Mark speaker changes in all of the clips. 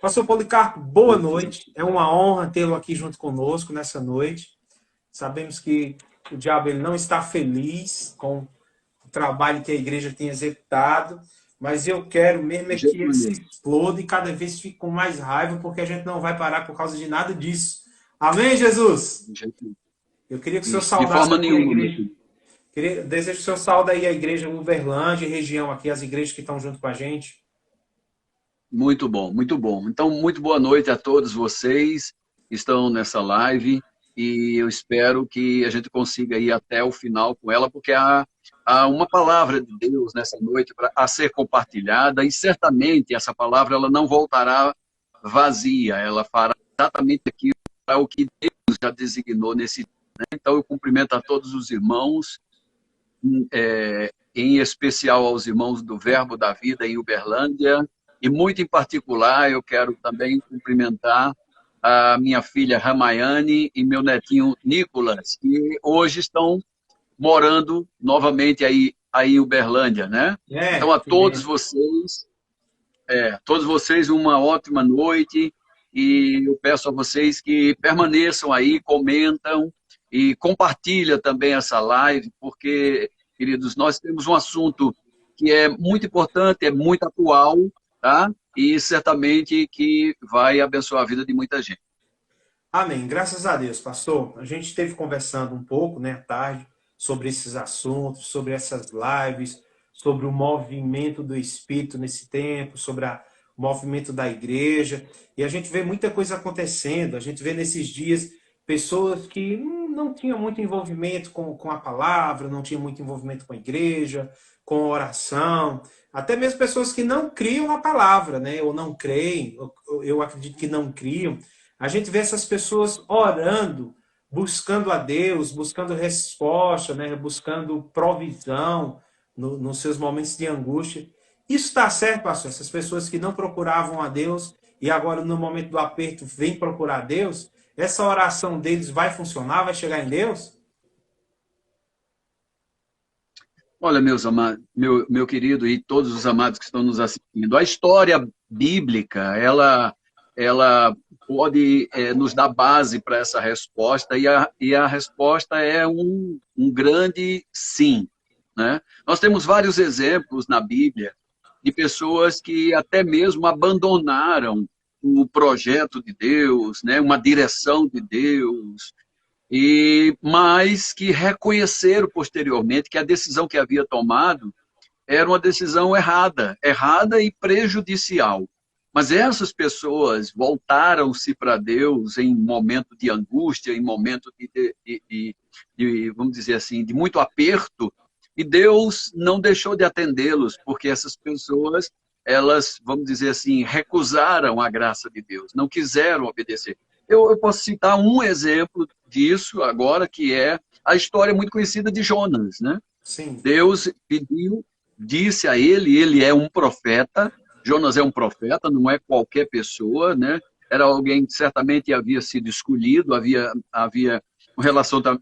Speaker 1: Pastor Policarpo, boa noite. É uma honra tê-lo aqui junto conosco nessa noite. Sabemos que o diabo ele não está feliz com o trabalho que a igreja tem executado, mas eu quero mesmo
Speaker 2: De
Speaker 1: é
Speaker 2: jeito
Speaker 1: que ele se
Speaker 2: nenhum.
Speaker 1: exploda e cada vez fique com mais raiva, porque a gente não vai parar por causa de nada disso. Amém, Jesus?
Speaker 2: De jeito nenhum.
Speaker 1: Eu queria que o senhor
Speaker 2: Isso. De
Speaker 1: saudasse
Speaker 2: forma
Speaker 1: aqui a
Speaker 2: nenhuma, meu
Speaker 1: igreja.
Speaker 2: filho.
Speaker 1: Desejo que o senhor saude aí a igreja Uberlândia e região aqui, as igrejas que estão junto com a gente.
Speaker 2: Muito bom, muito bom. Então, muito boa noite a todos vocês que estão nessa live e eu espero que a gente consiga ir até o final com ela, porque há uma palavra de Deus nessa noite a ser compartilhada e certamente essa palavra ela não voltará vazia, ela fará exatamente aquilo para o que Deus já designou nesse dia, né? Então, eu cumprimento a todos os irmãos, em especial aos irmãos do Verbo da Vida em Uberlândia, e muito em particular eu quero também cumprimentar a minha filha Ramayane e meu netinho Nicolas, que hoje estão morando novamente aí em Uberlândia, né? Então a
Speaker 1: Que bem.
Speaker 2: todos vocês uma ótima noite e eu peço a vocês que permaneçam aí, comentam e compartilha também essa live, porque, queridos, nós temos um assunto que é muito importante, é muito atual, tá? E certamente que vai abençoar a vida de muita gente.
Speaker 1: Amém. Graças a Deus, pastor. A gente esteve conversando um pouco, né, à tarde, sobre esses assuntos, sobre essas lives, sobre o movimento do Espírito nesse tempo, sobre o movimento da igreja. E a gente vê muita coisa acontecendo. A gente vê nesses dias pessoas que não tinham muito envolvimento com a palavra, não tinham muito envolvimento com a igreja, com a oração. Até mesmo pessoas que não criam na palavra, né? Ou não creem, eu acredito que não criam. A gente vê essas pessoas orando, buscando a Deus, buscando resposta, né? Buscando provisão nos seus momentos de angústia. Isso está certo, pastor? Essas pessoas que não procuravam a Deus e agora, no momento do aperto, vêm procurar a Deus, essa oração deles vai funcionar, vai chegar em Deus?
Speaker 2: Olha, meus amados, meu querido e todos os amados que estão nos assistindo, a história bíblica, ela pode nos dar base para essa resposta, e a resposta é um grande sim, né? Nós temos vários exemplos na Bíblia de pessoas que até mesmo abandonaram o projeto de Deus, né? Uma direção de Deus, mas que reconheceram posteriormente que a decisão que havia tomado era uma decisão errada, errada e prejudicial. Mas essas pessoas voltaram-se para Deus em momento de angústia, em momento vamos dizer assim, de muito aperto, e Deus não deixou de atendê-los, porque essas pessoas, elas, vamos dizer assim, recusaram a graça de Deus, não quiseram obedecer. Eu posso citar um exemplo disso agora, que é a história muito conhecida de Jonas, né?
Speaker 1: Sim.
Speaker 2: Deus pediu, disse a ele é um profeta, Jonas é um profeta, não é qualquer pessoa, né? Era alguém que certamente havia sido escolhido, havia um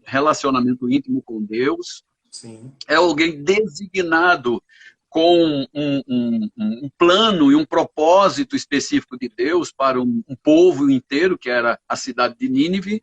Speaker 2: relacionamento íntimo com Deus,
Speaker 1: Sim.
Speaker 2: é alguém designado com um plano e um propósito específico de Deus para um povo inteiro, que era a cidade de Nínive,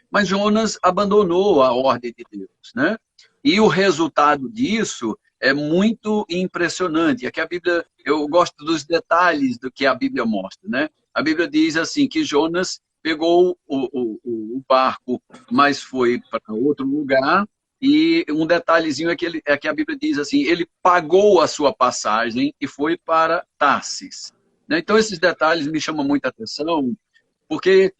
Speaker 2: mas Jonas abandonou a ordem de Deus, né? E o resultado disso é muito impressionante. Aqui a Bíblia, eu gosto dos detalhes do que a Bíblia mostra, né? A Bíblia diz assim que Jonas pegou o barco, mas foi para outro lugar. E um detalhezinho é que a Bíblia diz assim, ele pagou a sua passagem e foi para Tarsis, né? Então esses detalhes me chamam muita atenção, porque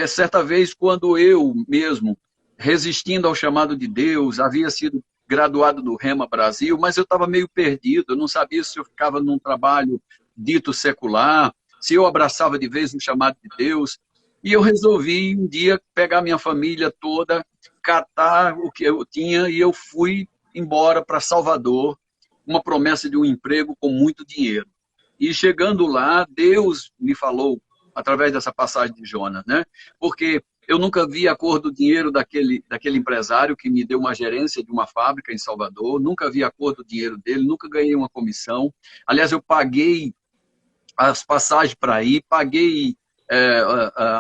Speaker 2: certa vez, quando eu mesmo, resistindo ao chamado de Deus, havia sido graduado do Rema Brasil, mas eu estava meio perdido, eu não sabia se eu ficava num trabalho dito secular, se eu abraçava de vez o chamado de Deus, e eu resolvi um dia pegar minha família toda, catar o que eu tinha, e eu fui embora para Salvador, uma promessa de um emprego com muito dinheiro. E chegando lá, Deus me falou através dessa passagem de Jonas, né? Porque eu nunca vi a cor do dinheiro daquele empresário que me deu uma gerência de uma fábrica em Salvador, nunca vi a cor do dinheiro dele, nunca ganhei uma comissão. Aliás, eu paguei as passagens para ir, paguei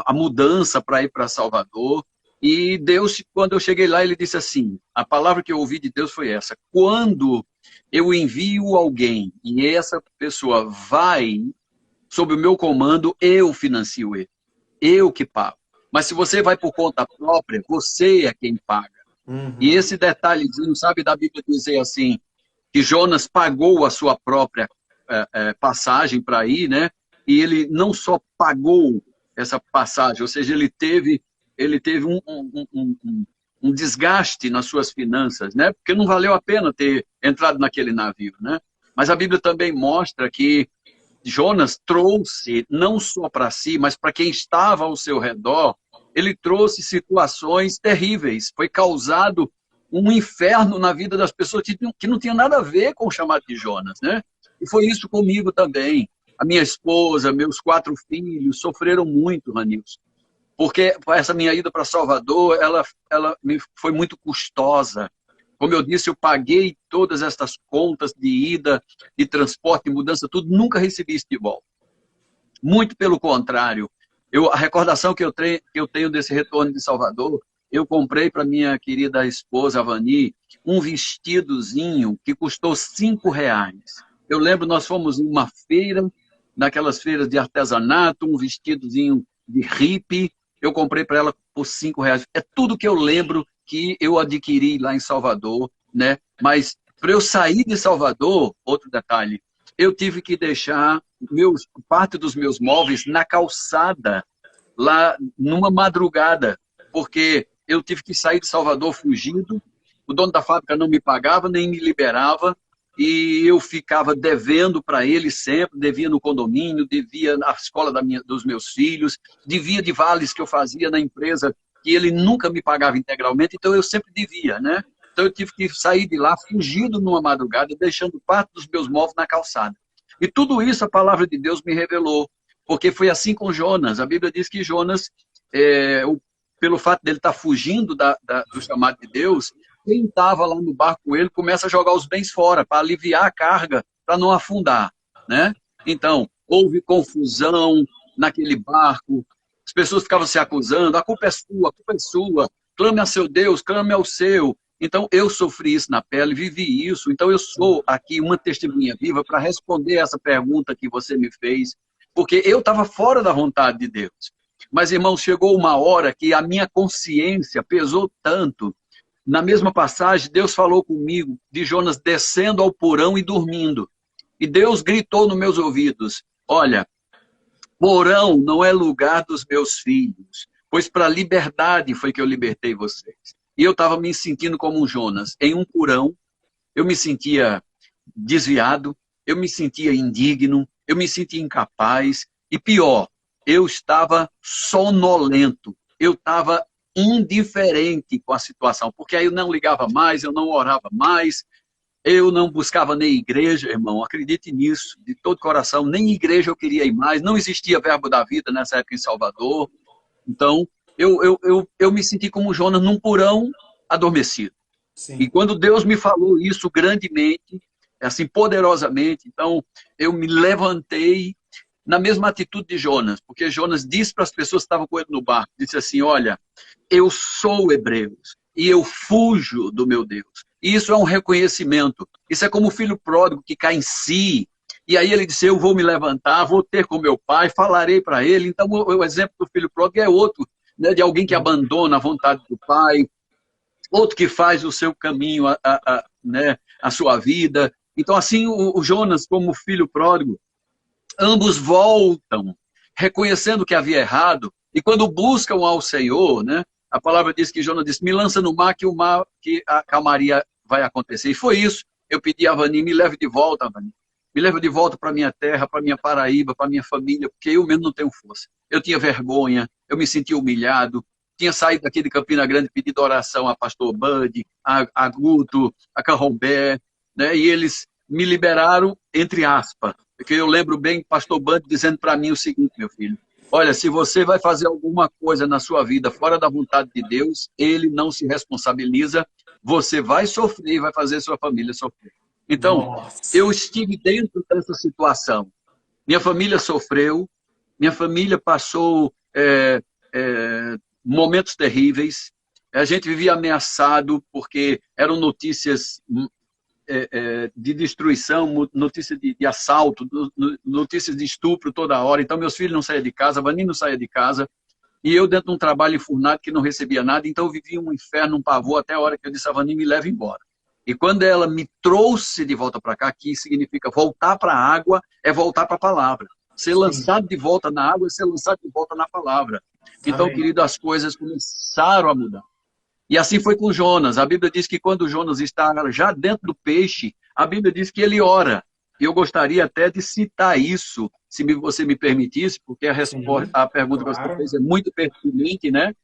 Speaker 2: a mudança para ir para Salvador. E Deus, quando eu cheguei lá, ele disse assim, a palavra que eu ouvi de Deus foi essa: quando eu envio alguém e essa pessoa vai sob o meu comando, eu financio ele, eu que pago. Mas se você vai por conta própria, você é quem paga. E
Speaker 1: Uhum.
Speaker 2: esse detalhezinho, sabe, da Bíblia dizer assim, que Jonas pagou a sua própria passagem para ir, né? E ele não só pagou essa passagem, ou seja, ele teve um desgaste nas suas finanças, né? Porque não valeu a pena ter entrado naquele navio, né? Mas a Bíblia também mostra que Jonas trouxe, não só para si, mas para quem estava ao seu redor, ele trouxe situações terríveis. Foi causado um inferno na vida das pessoas que não tinha nada a ver com o chamado de Jonas, né? E foi isso comigo também. A minha esposa, meus 4 filhos sofreram muito, Ranilson, porque essa minha ida para Salvador, ela me foi muito custosa. Como eu disse, eu paguei todas estas contas de ida, de transporte, de mudança, tudo, nunca recebi isso de volta. Muito pelo contrário. A recordação que eu tenho desse retorno de Salvador, eu comprei para minha querida esposa, Avani, um vestidozinho que custou R$ 5. Eu lembro, nós fomos em uma feira, naquelas feiras de artesanato, um vestidozinho de hippie, eu comprei para ela por R$ 5. É tudo que eu lembro que eu adquiri lá em Salvador, né? Mas para eu sair de Salvador, outro detalhe, eu tive que deixar parte dos meus móveis na calçada, lá numa madrugada, porque eu tive que sair de Salvador fugindo, o dono da fábrica não me pagava, nem me liberava, e eu ficava devendo para ele sempre, devia no condomínio, devia na escola dos meus filhos, devia de vales que eu fazia na empresa, que ele nunca me pagava integralmente, então eu sempre devia, né? Então eu tive que sair de lá fugido numa madrugada, deixando parte dos meus móveis na calçada. E tudo isso a palavra de Deus me revelou, porque foi assim com Jonas. A Bíblia diz que Jonas, pelo fato dele estar fugindo do chamado de Deus, quem estava lá no barco com ele começa a jogar os bens fora, para aliviar a carga, para não afundar, né? Então, houve confusão naquele barco, as pessoas ficavam se acusando, a culpa é sua, clame a seu Deus, clame ao seu. Então, eu sofri isso na pele, vivi isso. Então, eu sou aqui uma testemunha viva para responder essa pergunta que você me fez, porque eu estava fora da vontade de Deus. Mas, irmãos, chegou uma hora que a minha consciência pesou tanto. Na mesma passagem, Deus falou comigo de Jonas descendo ao porão e dormindo. E Deus gritou nos meus ouvidos: olha, porão não é lugar dos meus filhos, pois para a liberdade foi que eu libertei vocês. E eu estava me sentindo como um Jonas, em um porão. Eu me sentia desviado, eu me sentia indigno, eu me sentia incapaz. E pior, eu estava sonolento, eu estava indiferente com a situação, porque aí eu não ligava mais, eu não orava mais, eu não buscava nem igreja, irmão, acredite nisso, de todo coração, nem igreja eu queria ir mais, não existia Verbo da Vida nessa época em Salvador. Então, eu me senti como Jonas num porão adormecido. E
Speaker 1: Sim.
Speaker 2: quando Deus me falou isso grandemente, assim, poderosamente, então eu me levantei na mesma atitude de Jonas, porque Jonas disse para as pessoas que estavam com ele no barco, disse assim: olha, eu sou Hebreus e eu fujo do meu Deus. E isso é um reconhecimento. Isso é como o filho pródigo que cai em si. E aí ele disse: eu vou me levantar, vou ter com meu pai, falarei para ele. Então o exemplo do filho pródigo é outro, né, de alguém que abandona a vontade do pai, outro que faz o seu caminho, né, a sua vida. Então assim o Jonas, como filho pródigo, ambos voltam, reconhecendo que havia errado, e quando buscam ao Senhor, né, a palavra diz que Jonas disse: me lança no mar, que a calmaria vai acontecer. E foi isso. Eu pedi a Vani: me leve de volta, Vani. Me leve de volta para minha terra, para minha Paraíba, para minha família, porque eu mesmo não tenho força. Eu tinha vergonha, eu me sentia humilhado, tinha saído daqui de Campina Grande pedido oração a pastor Bud, a Guto, a Carrombé, né, e eles me liberaram, entre aspas, porque eu lembro bem pastor Bud dizendo para mim o seguinte: meu filho, olha, se você vai fazer alguma coisa na sua vida fora da vontade de Deus, ele não se responsabiliza, você vai sofrer e vai fazer sua família sofrer. Então,
Speaker 1: Nossa.
Speaker 2: eu estive dentro dessa situação. Minha família sofreu, minha família passou momentos terríveis, a gente vivia ameaçado porque eram notícias de destruição, notícias de assalto, notícias de estupro toda hora. Então, meus filhos não saíam de casa, a Vani não saía de casa, e eu dentro de um trabalho enfurnado que não recebia nada, então eu vivia um inferno, um pavor, até a hora que eu disse a Vani, me leva embora. E quando ela me trouxe de volta para cá, que significa voltar para a água, é voltar para a palavra. Ser lançado de volta na água é ser lançado de volta na palavra. Então,
Speaker 1: Amém.
Speaker 2: querido, as coisas começaram a mudar. E assim foi com Jonas. A Bíblia diz que quando Jonas está já dentro do peixe, a Bíblia diz que ele ora. E eu gostaria até de citar isso, se você me permitisse, porque
Speaker 1: Sim,
Speaker 2: a pergunta que você
Speaker 1: claro.
Speaker 2: fez é muito pertinente, né?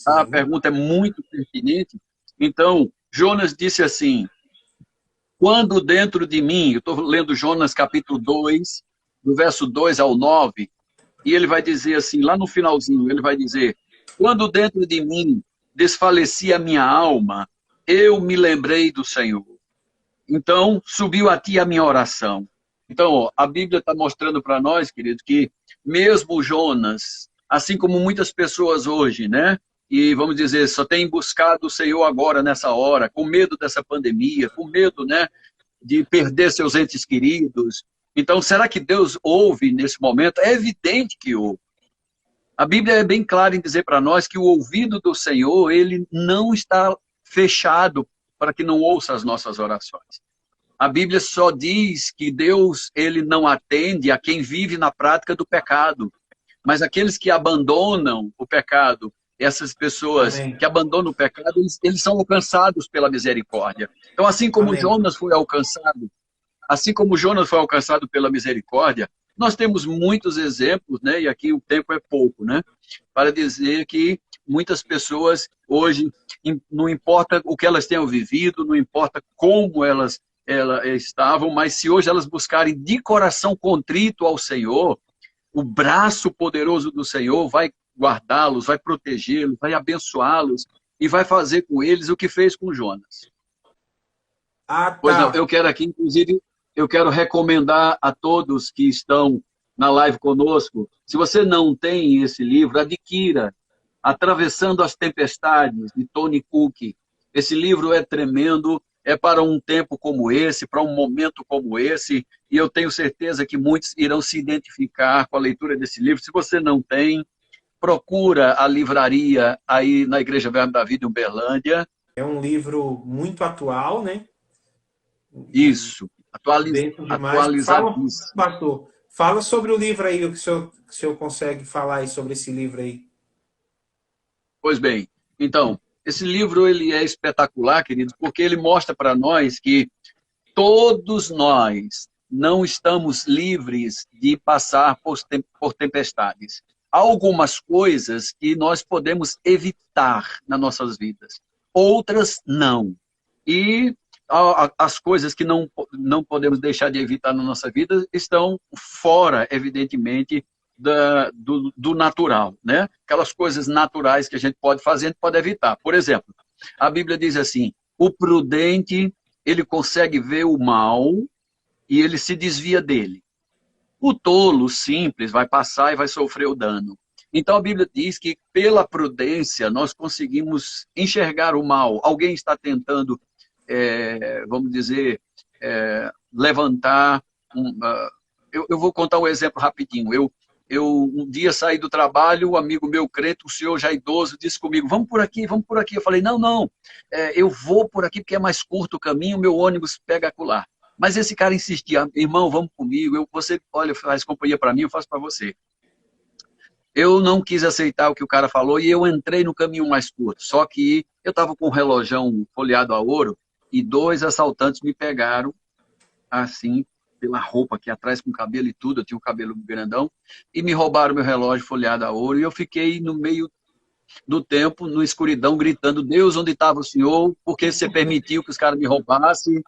Speaker 2: A
Speaker 1: Sim.
Speaker 2: pergunta é muito pertinente. Então, Jonas disse assim, quando dentro de mim, eu estou lendo Jonas capítulo 2, do verso 2 ao 9, e ele vai dizer assim, lá no finalzinho, ele vai dizer, quando dentro de mim desfalecia a minha alma, eu me lembrei do Senhor. Então, subiu a ti a minha oração. Então, ó, a Bíblia está mostrando para nós, querido, que mesmo Jonas, assim como muitas pessoas hoje, né? E vamos dizer, só tem buscado o Senhor agora, nessa hora, com medo dessa pandemia, com medo, né? De perder seus entes queridos. Então, será que Deus ouve nesse momento? É evidente que ouve. A Bíblia é bem clara em dizer para nós que o ouvido do Senhor, ele não está fechado para que não ouça as nossas orações. A Bíblia só diz que Deus, ele não atende a quem vive na prática do pecado, mas aqueles que abandonam o pecado, essas pessoas
Speaker 1: Amém.
Speaker 2: que abandonam o pecado, eles são alcançados pela misericórdia. Então,
Speaker 1: Amém.
Speaker 2: Assim como Jonas foi alcançado pela misericórdia, nós temos muitos exemplos, né? E aqui o tempo é pouco, né? Para dizer que muitas pessoas hoje, não importa o que elas tenham vivido, não importa como elas estavam, mas se hoje elas buscarem de coração contrito ao Senhor, o braço poderoso do Senhor vai guardá-los, vai protegê-los, vai abençoá-los e vai fazer com eles o que fez com Jonas.
Speaker 1: Ah,
Speaker 2: Pois não,
Speaker 1: tá.
Speaker 2: eu quero aqui, inclusive, eu quero recomendar a todos que estão na live conosco, se você não tem esse livro, adquira Atravessando as Tempestades, de Tony Cook. Esse livro é tremendo, é para um tempo como esse, para um momento como esse, e eu tenho certeza que muitos irão se identificar com a leitura desse livro. Se você não tem, procura a livraria aí na Igreja Verbo da Vida, em Uberlândia.
Speaker 1: É um livro muito atual, né? E
Speaker 2: Isso,
Speaker 1: dentro demais. Fala,
Speaker 2: atualizadíssimo.
Speaker 1: pastor, fala sobre o livro aí, o senhor consegue falar aí sobre esse livro aí.
Speaker 2: Pois bem, então, esse livro ele é espetacular, queridos, porque ele mostra para nós que todos nós não estamos livres de passar por tempestades. Há algumas coisas que nós podemos evitar nas nossas vidas, outras não. E as coisas que não podemos deixar de evitar na nossa vida estão fora, evidentemente, do natural, né? Aquelas coisas naturais que a gente pode fazer, a gente pode evitar. Por exemplo, a Bíblia diz assim, o prudente, ele consegue ver o mal e ele se desvia dele. O tolo, simples, vai passar e vai sofrer o dano. Então a Bíblia diz que pela prudência nós conseguimos enxergar o mal. Alguém está tentando, vamos dizer, levantar. Eu vou contar um exemplo rapidinho. Eu um dia saí do trabalho, um amigo meu crente, um senhor já idoso, disse comigo, vamos por aqui, vamos por aqui. Eu falei, não, não, eu vou por aqui porque é mais curto o caminho, meu ônibus pega acolá. Mas esse cara insistia, irmão, vamos comigo, você, olha, faz companhia para mim, eu faço para você. Eu não quis aceitar o que o cara falou e eu entrei no caminho mais curto. Só que eu estava com um relógio folheado a ouro e dois assaltantes me pegaram assim, pela roupa aqui atrás, com cabelo e tudo, eu tinha um cabelo grandão, e me roubaram meu relógio folheado a ouro, e eu fiquei no meio do tempo, na escuridão, gritando, Deus, onde estava o Senhor? Porque você permitiu que os caras me roubassem?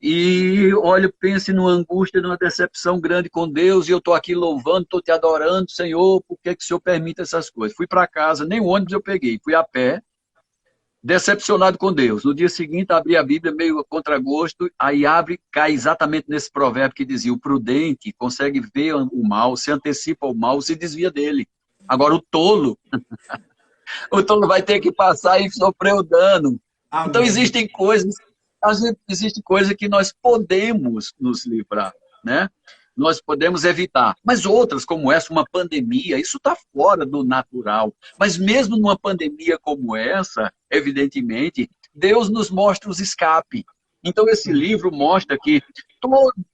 Speaker 2: E, olha, pense numa angústia, numa decepção grande com Deus, e eu estou aqui louvando, estou te adorando, Senhor, por que o Senhor permite essas coisas? Fui para casa, nem o ônibus eu peguei, fui a pé, decepcionado com Deus. No dia seguinte, abri a Bíblia meio a contragosto, aí abre, cai exatamente nesse provérbio que dizia: o prudente consegue ver o mal, se antecipa ao mal, se desvia dele. Agora o tolo vai ter que passar e sofrer o dano. Então
Speaker 1: Amém.
Speaker 2: existem coisas que nós podemos nos livrar, né? Nós podemos evitar. Mas outras, como essa, uma pandemia, isso está fora do natural. Mas mesmo numa pandemia como essa, evidentemente, Deus nos mostra os escapes. Então esse livro mostra que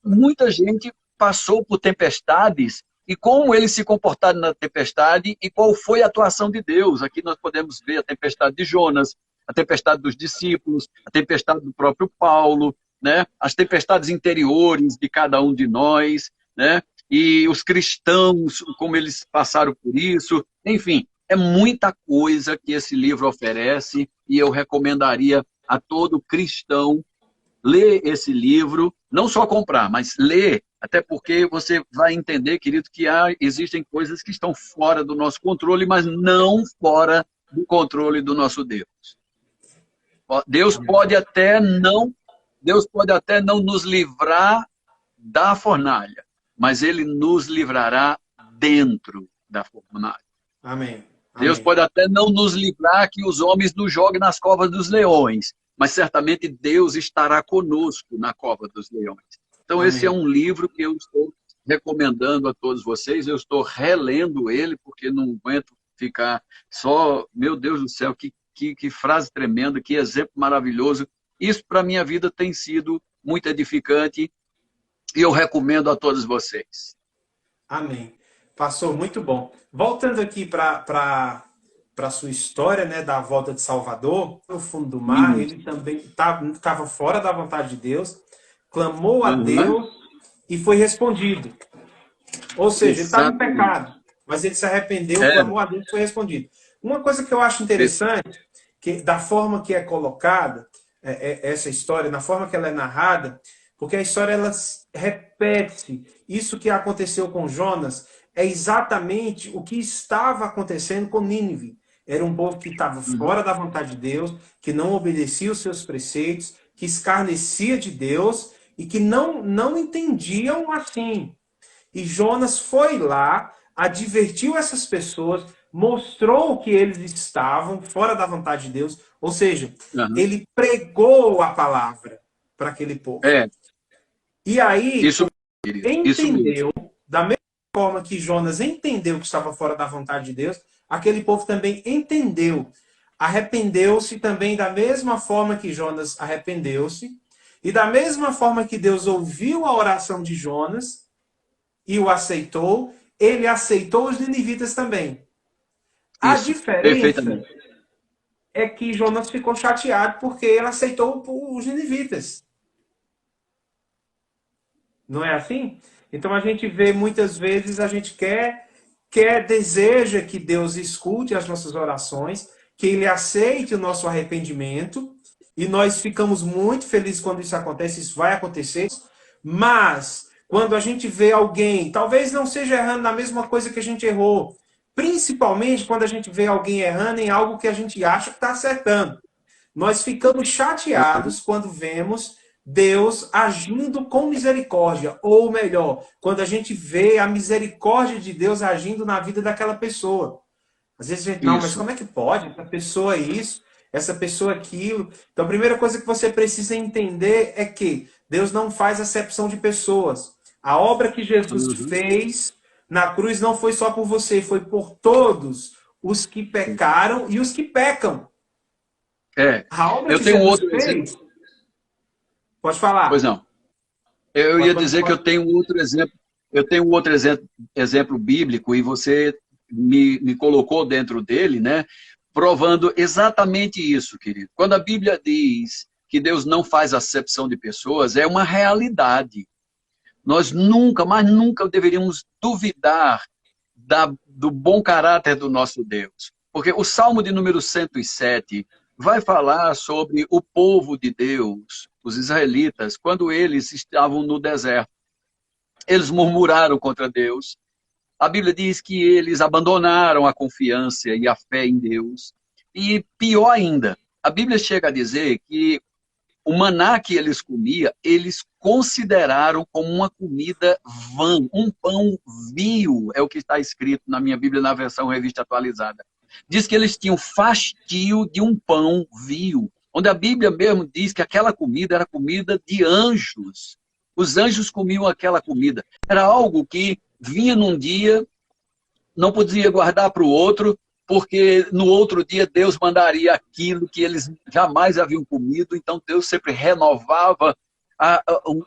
Speaker 2: muita gente passou por tempestades e como eles se comportaram na tempestade e qual foi a atuação de Deus. Aqui nós podemos ver a tempestade de Jonas, a tempestade dos discípulos, a tempestade do próprio Paulo, né? As tempestades interiores de cada um de nós, né? E os cristãos, como eles passaram por isso. Enfim, é muita coisa que esse livro oferece e eu recomendaria a todo cristão ler esse livro, não só comprar, mas ler, até porque você vai entender, querido, que existem coisas que estão fora do nosso controle, mas não fora do controle do nosso Deus. Deus pode até não nos livrar da fornalha, mas Ele nos livrará dentro da fornalha.
Speaker 1: Amém.
Speaker 2: Deus
Speaker 1: Amém.
Speaker 2: pode até não nos livrar que os homens nos joguem nas covas dos leões, mas certamente Deus estará conosco na cova dos leões. Então esse é
Speaker 1: Amém.
Speaker 2: um livro que eu estou recomendando a todos vocês. Eu estou relendo ele porque não aguento ficar só, meu Deus do céu, que frase tremenda, que exemplo maravilhoso. Isso para a minha vida tem sido muito edificante e eu recomendo a todos vocês.
Speaker 1: Amém. Pastor, muito bom. Voltando aqui para a sua história, né, da volta de Salvador, no fundo do mar,
Speaker 2: Isso.
Speaker 1: ele também estava fora da vontade de Deus, clamou a
Speaker 2: Uhum.
Speaker 1: Deus e foi respondido. Ou seja, ele estava em
Speaker 2: Exatamente.
Speaker 1: pecado, mas ele se arrependeu,
Speaker 2: É,
Speaker 1: clamou a Deus e foi respondido. Uma coisa que eu acho interessante, que da forma que é colocada essa história, na forma que ela é narrada, porque a história ela repete isso que aconteceu com Jonas, é exatamente o que estava acontecendo com Nínive. Era um povo que estava
Speaker 2: uhum.
Speaker 1: fora da vontade de Deus, que não obedecia os seus preceitos, que escarnecia de Deus e que não entendiam assim. E Jonas foi lá, advertiu essas pessoas, mostrou que eles estavam fora da vontade de Deus, ou seja,
Speaker 2: Uhum.
Speaker 1: ele pregou a palavra para aquele povo.
Speaker 2: É,
Speaker 1: E aí,
Speaker 2: isso, querido, isso mesmo.
Speaker 1: entendeu, da mesma forma que Jonas entendeu que estava fora da vontade de Deus, aquele povo também entendeu. Arrependeu-se também da mesma forma que Jonas arrependeu-se, e da mesma forma que Deus ouviu a oração de Jonas e o aceitou, ele aceitou os ninivitas também. A
Speaker 2: Isso,
Speaker 1: diferença
Speaker 2: perfeitamente.
Speaker 1: é que Jonas ficou chateado porque ele aceitou os ninivitas. Não é assim? Então a gente vê muitas vezes, a gente deseja que Deus escute as nossas orações, que Ele aceite o nosso arrependimento, e nós ficamos muito felizes quando isso acontece, isso vai acontecer, mas quando a gente vê alguém, talvez não seja errando na mesma coisa que a gente errou, principalmente quando a gente vê alguém errando em algo que a gente acha que está acertando. Nós ficamos chateados quando vemos Deus agindo com misericórdia, ou melhor, quando a gente vê a misericórdia de Deus agindo na vida daquela pessoa. Às vezes a gente, não, mas
Speaker 2: Isso.
Speaker 1: como é que pode? Essa pessoa é isso, essa pessoa é aquilo. Então a primeira coisa que você precisa entender é que Deus não faz acepção de pessoas. A obra que Jesus
Speaker 2: Uhum.
Speaker 1: fez na cruz não foi só por você, foi por todos os que pecaram e os que pecam.
Speaker 2: É,
Speaker 1: A obra
Speaker 2: eu
Speaker 1: que
Speaker 2: tenho
Speaker 1: Jesus
Speaker 2: outro exemplo.
Speaker 1: fez, pode
Speaker 2: Pois
Speaker 1: falar.
Speaker 2: não. Eu
Speaker 1: Pode,
Speaker 2: ia
Speaker 1: pode,
Speaker 2: dizer que eu
Speaker 1: pode.
Speaker 2: tenho outro exemplo. Eu tenho outro exemplo bíblico e você me colocou dentro dele, né? Provando exatamente isso, querido. Quando a Bíblia diz que Deus não faz acepção de pessoas, é uma realidade. Nós nunca, mas nunca deveríamos duvidar do bom caráter do nosso Deus. Porque o Salmo de número 107 vai falar sobre o povo de Deus, os israelitas, quando eles estavam no deserto. Eles murmuraram contra Deus. A Bíblia diz que eles abandonaram a confiança e a fé em Deus. E pior ainda, A Bíblia chega a dizer que o maná que eles comiam, eles consideraram como uma comida vã, um pão vil, é o que está escrito na minha Bíblia, na versão revista atualizada. Diz que eles tinham fastio de um pão vil, onde a Bíblia mesmo diz que aquela comida era comida de anjos. Os anjos comiam aquela comida. Era algo que vinha num dia, não podia guardar para o outro, porque no outro dia Deus mandaria aquilo que eles jamais haviam comido, então Deus sempre renovava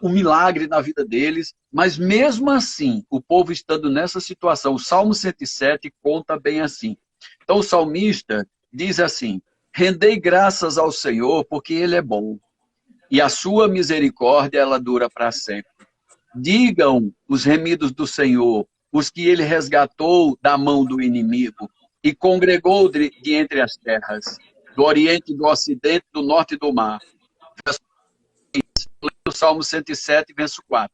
Speaker 2: o milagre na vida deles, mas mesmo assim, o povo estando nessa situação, o Salmo 107 conta bem assim. Então o salmista diz assim: rendei graças ao Senhor, porque Ele é bom, e a sua misericórdia ela dura para sempre. Digam os remidos do Senhor, os que Ele resgatou da mão do inimigo, e congregou de entre as terras, do oriente, do ocidente, do norte e do mar. O Salmo 107, verso 4.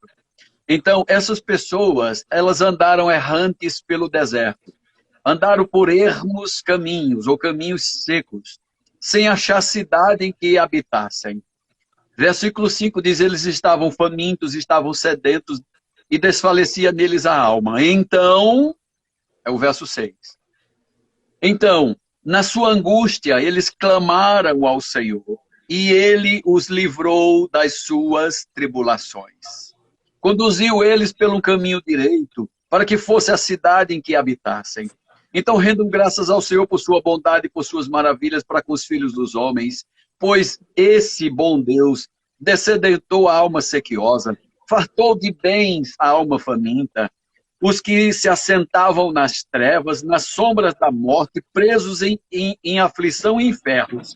Speaker 2: Então, essas pessoas, elas andaram errantes pelo deserto. Andaram por ermos caminhos, ou caminhos secos, sem achar cidade em que habitassem. Versículo 5 diz, eles estavam famintos, estavam sedentos, e desfalecia neles a alma. Então, é o verso 6. Então, na sua angústia, eles clamaram ao Senhor, e Ele os livrou das suas tribulações. Conduziu eles pelo caminho direito, para que fosse a cidade em que habitassem. Então, rendam graças ao Senhor por sua bondade e por suas maravilhas para com os filhos dos homens, pois esse bom Deus descedentou a alma sequiosa, fartou de bens a alma faminta, os que se assentavam nas trevas, nas sombras da morte, presos em aflição e infernos.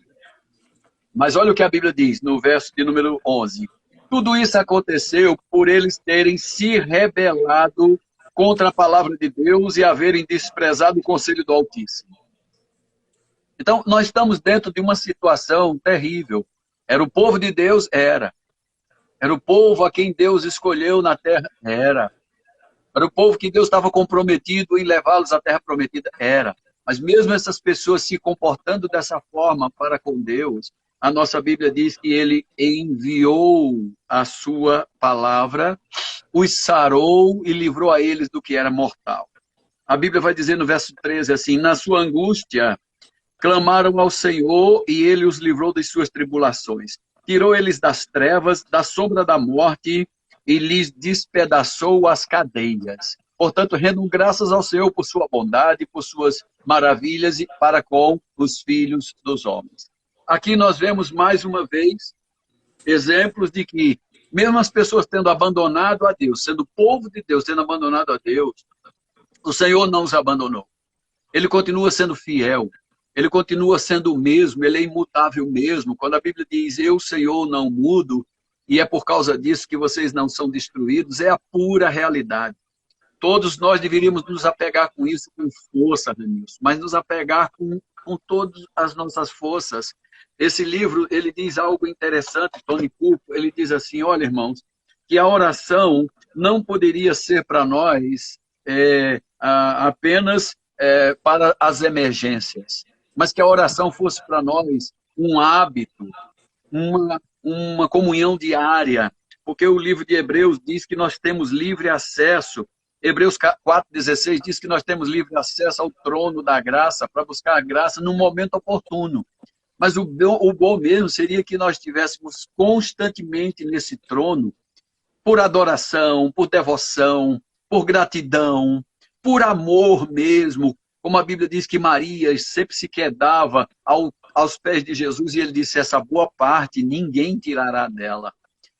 Speaker 2: Mas olha o que a Bíblia diz no verso de número 11. Tudo isso aconteceu por eles terem se rebelado contra a palavra de Deus e haverem desprezado o conselho do Altíssimo. Então, nós estamos dentro de uma situação terrível. Era o povo de Deus? Era. Era o povo a quem Deus escolheu na terra? Era. Era o povo que Deus estava comprometido em levá-los à terra prometida? Era. Mas mesmo essas pessoas se comportando dessa forma para com Deus, a nossa Bíblia diz que Ele enviou a sua palavra, os sarou e livrou a eles do que era mortal. A Bíblia vai dizer no verso 13 assim, na sua angústia, clamaram ao Senhor e Ele os livrou das suas tribulações. Tirou eles das trevas, da sombra da morte, e lhes despedaçou as cadeias. Portanto, rendam graças ao Senhor por sua bondade, por suas maravilhas e para com os filhos dos homens. Aqui nós vemos mais uma vez exemplos de que, mesmo as pessoas tendo abandonado a Deus, sendo povo de Deus, tendo abandonado a Deus, o Senhor não os abandonou. Ele continua sendo fiel, ele continua sendo o mesmo, ele é imutável mesmo. Quando a Bíblia diz, eu, Senhor, não mudo, e é por causa disso que vocês não são destruídos, é a pura realidade. Todos nós deveríamos nos apegar com isso com força, Denilson, mas nos apegar com todas as nossas forças. Esse livro, ele diz algo interessante, Tony Cupo, ele diz assim, olha, irmãos, que a oração não poderia ser para nós apenas para as emergências, mas que a oração fosse para nós um hábito, uma comunhão diária, porque o livro de Hebreus diz que nós temos livre acesso. Hebreus 4,16 diz que nós temos livre acesso ao trono da graça para buscar a graça no momento oportuno. Mas o bom mesmo seria que nós estivéssemos constantemente nesse trono por adoração, por devoção, por gratidão, por amor mesmo. Como a Bíblia diz que Maria sempre se quedava aos pés de Jesus e ele disse, essa boa parte ninguém tirará dela.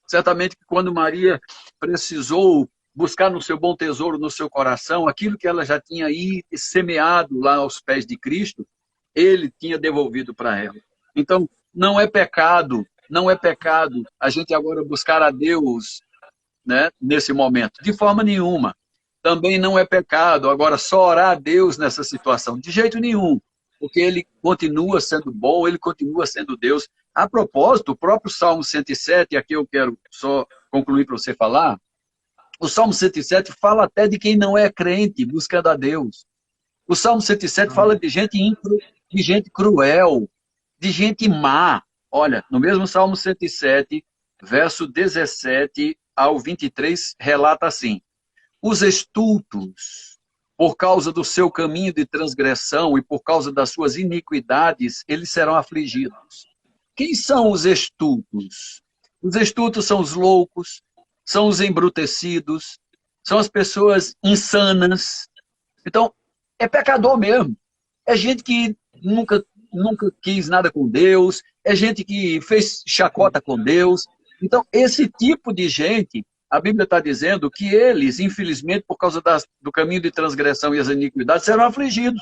Speaker 2: Certamente que quando Maria precisou buscar no seu bom tesouro, no seu coração, aquilo que ela já tinha aí semeado lá aos pés de Cristo, ele tinha devolvido para ela. Então, não é pecado a gente agora buscar a Deus, né, nesse momento, de forma nenhuma. Também não é pecado agora só orar a Deus nessa situação, de jeito nenhum, porque Ele continua sendo bom, Ele continua sendo Deus. A propósito, o próprio Salmo 107, aqui eu quero só concluir para você falar, o Salmo 107 fala até de quem não é crente buscando a Deus. O Salmo 107 fala de gente cruel, de gente má. Olha, no mesmo Salmo 107, verso 17 ao 23, relata assim: os estultos, por causa do seu caminho de transgressão e por causa das suas iniquidades, eles serão afligidos. Quem são os estultos? Os estultos são os loucos, são os embrutecidos, são as pessoas insanas. Então, é pecador mesmo. É gente que nunca quis nada com Deus, é gente que fez chacota com Deus. Então, esse tipo de gente, a Bíblia está dizendo que eles, infelizmente, por causa do caminho de transgressão e as iniquidades, serão afligidos.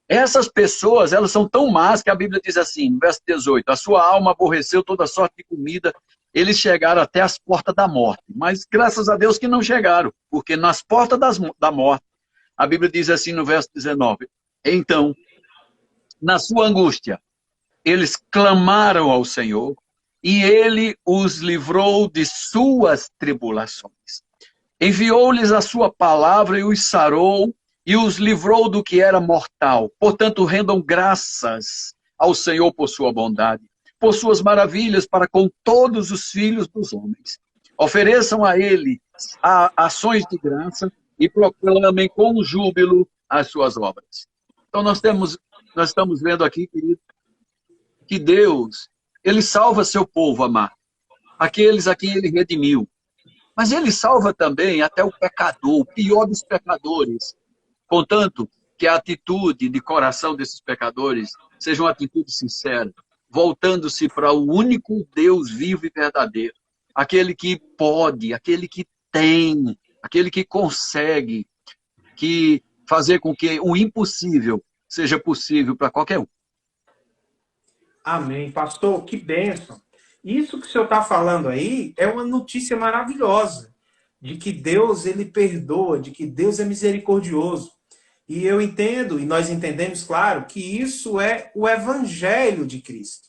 Speaker 2: Essas pessoas, elas são tão más que a Bíblia diz assim, no verso 18, a sua alma aborreceu toda sorte de comida, eles chegaram até as portas da morte. Mas graças a Deus que não chegaram, porque nas portas da morte, a Bíblia diz assim no verso 19, então, na sua angústia, eles clamaram ao Senhor e ele os livrou de suas tribulações. Enviou-lhes a sua palavra e os sarou e os livrou do que era mortal. Portanto, rendam graças ao Senhor por sua bondade, por suas maravilhas para com todos os filhos dos homens. Ofereçam a ele ações de graça e proclamem com júbilo as suas obras. Então, nós estamos vendo aqui, querido, que Deus, ele salva seu povo amado, aqueles a quem ele redimiu. Mas ele salva também até o pecador, o pior dos pecadores. Contanto que a atitude de coração desses pecadores seja uma atitude sincera, voltando-se para o único Deus vivo e verdadeiro. Aquele que pode, aquele que tem, aquele que consegue fazer com que o impossível seja possível para qualquer um.
Speaker 1: Amém. Pastor, que bênção. Isso que o senhor está falando aí é uma notícia maravilhosa, de que Deus, ele perdoa, de que Deus é misericordioso. E eu entendo, e nós entendemos, claro, que isso é o evangelho de Cristo.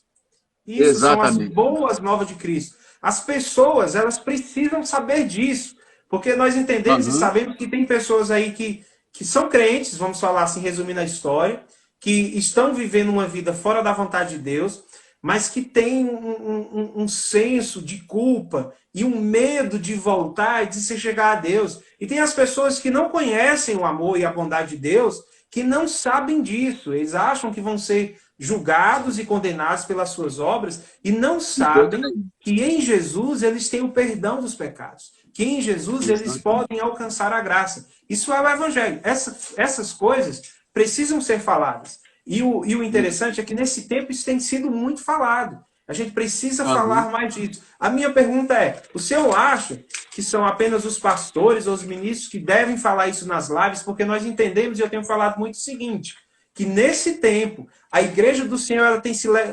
Speaker 1: Isso
Speaker 2: Exatamente.
Speaker 1: são as boas novas de Cristo. As pessoas, elas precisam saber disso, porque nós entendemos e sabemos que tem pessoas aí que são crentes, vamos falar assim, resumindo a história, que estão vivendo uma vida fora da vontade de Deus, mas que têm um senso de culpa e um medo de voltar e de se chegar a Deus. E tem as pessoas que não conhecem o amor e a bondade de Deus, que não sabem disso. Eles acham que vão ser julgados e condenados pelas suas obras e não sabem que em Jesus eles têm o perdão dos pecados. Que em Jesus eles podem alcançar a graça. Isso é o evangelho. Essas coisas precisam ser faladas. E o interessante é que nesse tempo isso tem sido muito falado. A gente precisa falar mais disso. A minha pergunta é, o senhor acha que são apenas os pastores ou os ministros que devem falar isso nas lives? Porque nós entendemos, e eu tenho falado muito o seguinte, que nesse tempo a igreja do Senhor ela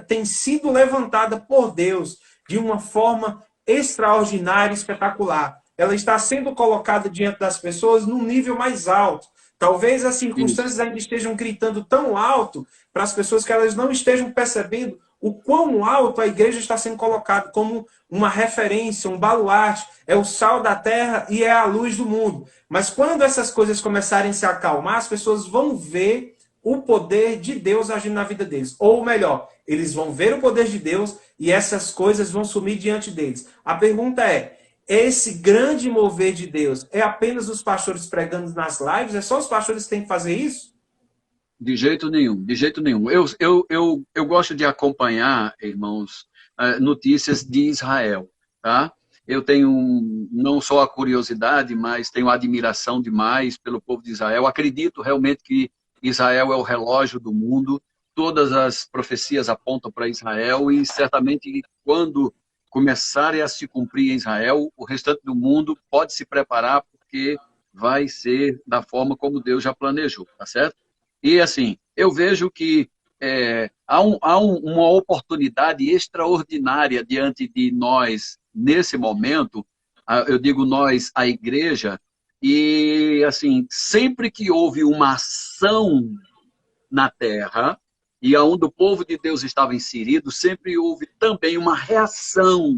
Speaker 1: tem sido levantada por Deus de uma forma extraordinária e espetacular. Ela está sendo colocada diante das pessoas num nível mais alto. Talvez as circunstâncias ainda estejam gritando tão alto para as pessoas que elas não estejam percebendo o quão alto a igreja está sendo colocada como uma referência, um baluarte, é o sal da terra e é a luz do mundo. Mas quando essas coisas começarem a se acalmar, as pessoas vão ver o poder de Deus agindo na vida deles. Ou melhor, eles vão ver o poder de Deus e essas coisas vão sumir diante deles. A pergunta é, esse grande mover de Deus é apenas os pastores pregando nas lives? É só os pastores que têm que fazer isso?
Speaker 2: De jeito nenhum, de jeito nenhum. Eu gosto de acompanhar, irmãos, notícias de Israel, tá? Eu tenho não só a curiosidade, mas tenho admiração demais pelo povo de Israel. Acredito realmente que Israel é o relógio do mundo. Todas as profecias apontam para Israel e certamente quando começarem a se cumprir em Israel, o restante do mundo pode se preparar porque vai ser da forma como Deus já planejou, tá certo? E assim, eu vejo que há uma oportunidade extraordinária diante de nós nesse momento, eu digo nós, a igreja, e assim, sempre que houve uma ação na terra, e aonde o povo de Deus estava inserido, sempre houve também uma reação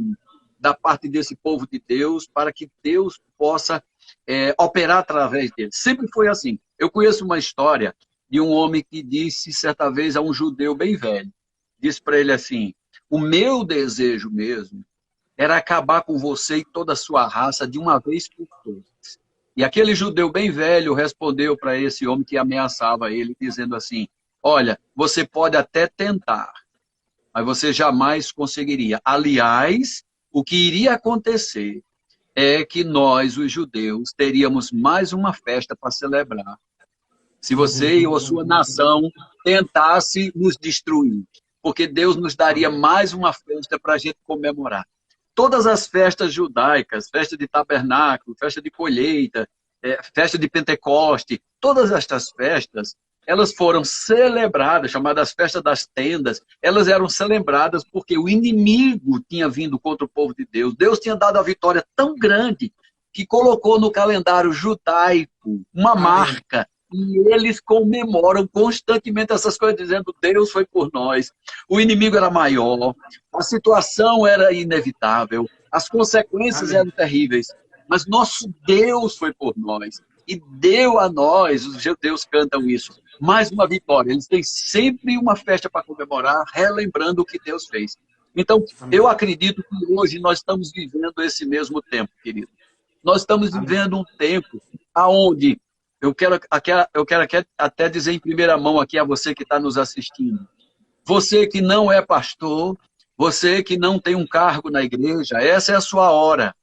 Speaker 2: da parte desse povo de Deus para que Deus possa operar através dele. Sempre foi assim. Eu conheço uma história de um homem que disse certa vez a um judeu bem velho, disse para ele assim: o meu desejo mesmo era acabar com você e toda a sua raça de uma vez por todas. E aquele judeu bem velho respondeu para esse homem que ameaçava ele, dizendo assim: olha, você pode até tentar, mas você jamais conseguiria. Aliás, o que iria acontecer é que nós, os judeus, teríamos mais uma festa para celebrar. Se você ou a sua nação tentasse nos destruir, porque Deus nos daria mais uma festa para a gente comemorar. Todas as festas judaicas, festa de tabernáculo, festa de colheita, festa de Pentecoste, todas estas festas, elas foram celebradas, chamadas festas das tendas, elas eram celebradas porque o inimigo tinha vindo contra o povo de Deus. Deus tinha dado a vitória tão grande que colocou no calendário judaico uma marca. E eles comemoram constantemente essas coisas, dizendo: Deus foi por nós. O inimigo era maior, a situação era inevitável, as consequências eram terríveis, mas nosso Deus foi por nós e deu a nós, os judeus cantam isso, mais uma vitória. Eles têm sempre uma festa para comemorar, relembrando o que Deus fez. Então, eu acredito que hoje nós estamos vivendo esse mesmo tempo, querido. Nós estamos vivendo um tempo onde eu quero até dizer em primeira mão aqui a você que está nos assistindo. Você que não é pastor, você que não tem um cargo na igreja, essa é a sua hora.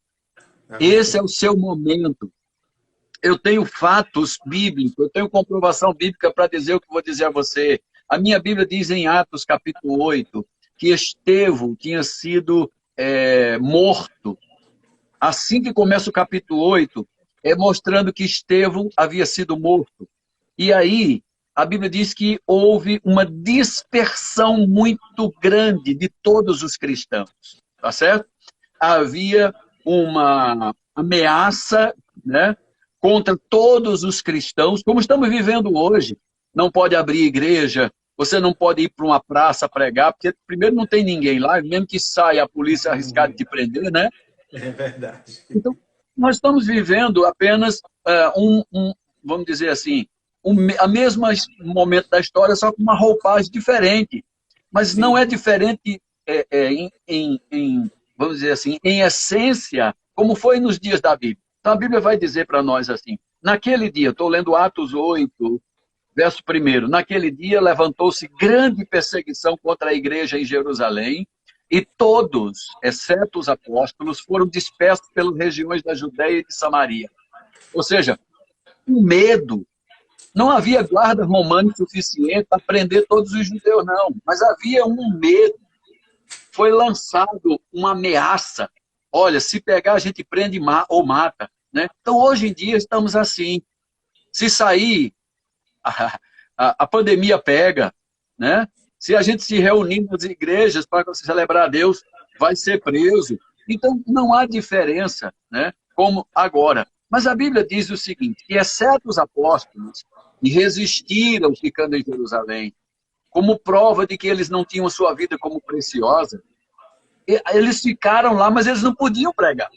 Speaker 2: Esse é o seu momento. Eu tenho fatos bíblicos, eu tenho comprovação bíblica para dizer o que vou dizer a você. A minha Bíblia diz em Atos capítulo 8 que Estevão tinha sido morto. Assim que começa o capítulo 8, mostrando que Estevão havia sido morto. E aí, a Bíblia diz que houve uma dispersão muito grande de todos os cristãos. Tá certo? Havia uma ameaça, né, contra todos os cristãos, como estamos vivendo hoje. Não pode abrir igreja, você não pode ir para uma praça pregar, porque primeiro não tem ninguém lá, mesmo que saia a polícia arriscada de te prender, né?
Speaker 1: É verdade.
Speaker 2: Então, nós estamos vivendo apenas vamos dizer assim, a mesma momento da história, só com uma roupagem diferente. Mas sim, não é diferente vamos dizer assim, em essência, como foi nos dias da Bíblia. Então a Bíblia vai dizer para nós assim: naquele dia, estou lendo Atos 8, verso 1, naquele dia levantou-se grande perseguição contra a igreja em Jerusalém, e todos, exceto os apóstolos, foram dispersos pelas regiões da Judéia e de Samaria. Ou seja, o medo. Não havia guarda romana suficiente para prender todos os judeus, não. Mas havia um medo. Foi lançado uma ameaça. Olha, se pegar, a gente prende ou mata. Né? Então, hoje em dia, estamos assim. Se sair, a pandemia pega, né? Se a gente se reunir nas igrejas para celebrar a Deus, vai ser preso. Então, não há diferença, né? Como agora. Mas a Bíblia diz o seguinte, que exceto os apóstolos, que resistiram ficando em Jerusalém, como prova de que eles não tinham sua vida como preciosa, eles ficaram lá, mas eles não podiam pregar.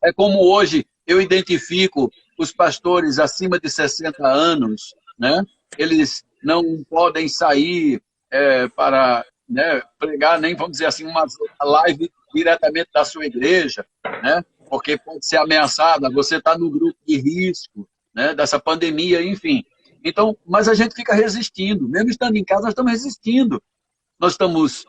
Speaker 2: É como hoje eu identifico os pastores acima de 60 anos, né? Eles não podem sair para, né, pregar, nem vamos dizer assim, uma live diretamente da sua igreja, né? Porque pode ser ameaçada, você está no grupo de risco, né, dessa pandemia, enfim. Então, mas a gente fica resistindo, mesmo estando em casa, nós estamos resistindo. Nós estamos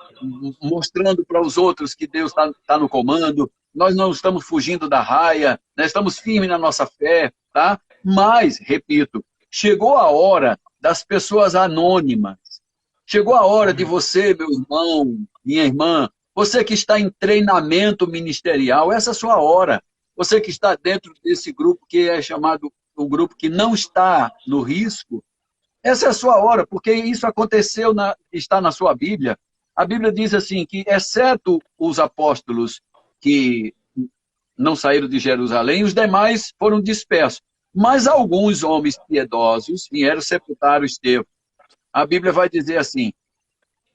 Speaker 2: mostrando para os outros que Deus está no comando, nós não estamos fugindo da raia, né? Estamos firmes na nossa fé, tá? Mas, repito, chegou a hora das pessoas anônimas, chegou a hora de você, meu irmão, minha irmã, você que está em treinamento ministerial, essa é a sua hora. Você que está dentro desse grupo que é chamado o grupo que não está no risco, essa é a sua hora, porque isso aconteceu, está na sua Bíblia. A Bíblia diz assim, que exceto os apóstolos que não saíram de Jerusalém, os demais foram dispersos. Mas alguns homens piedosos vieram sepultar o Estevão. A Bíblia vai dizer assim,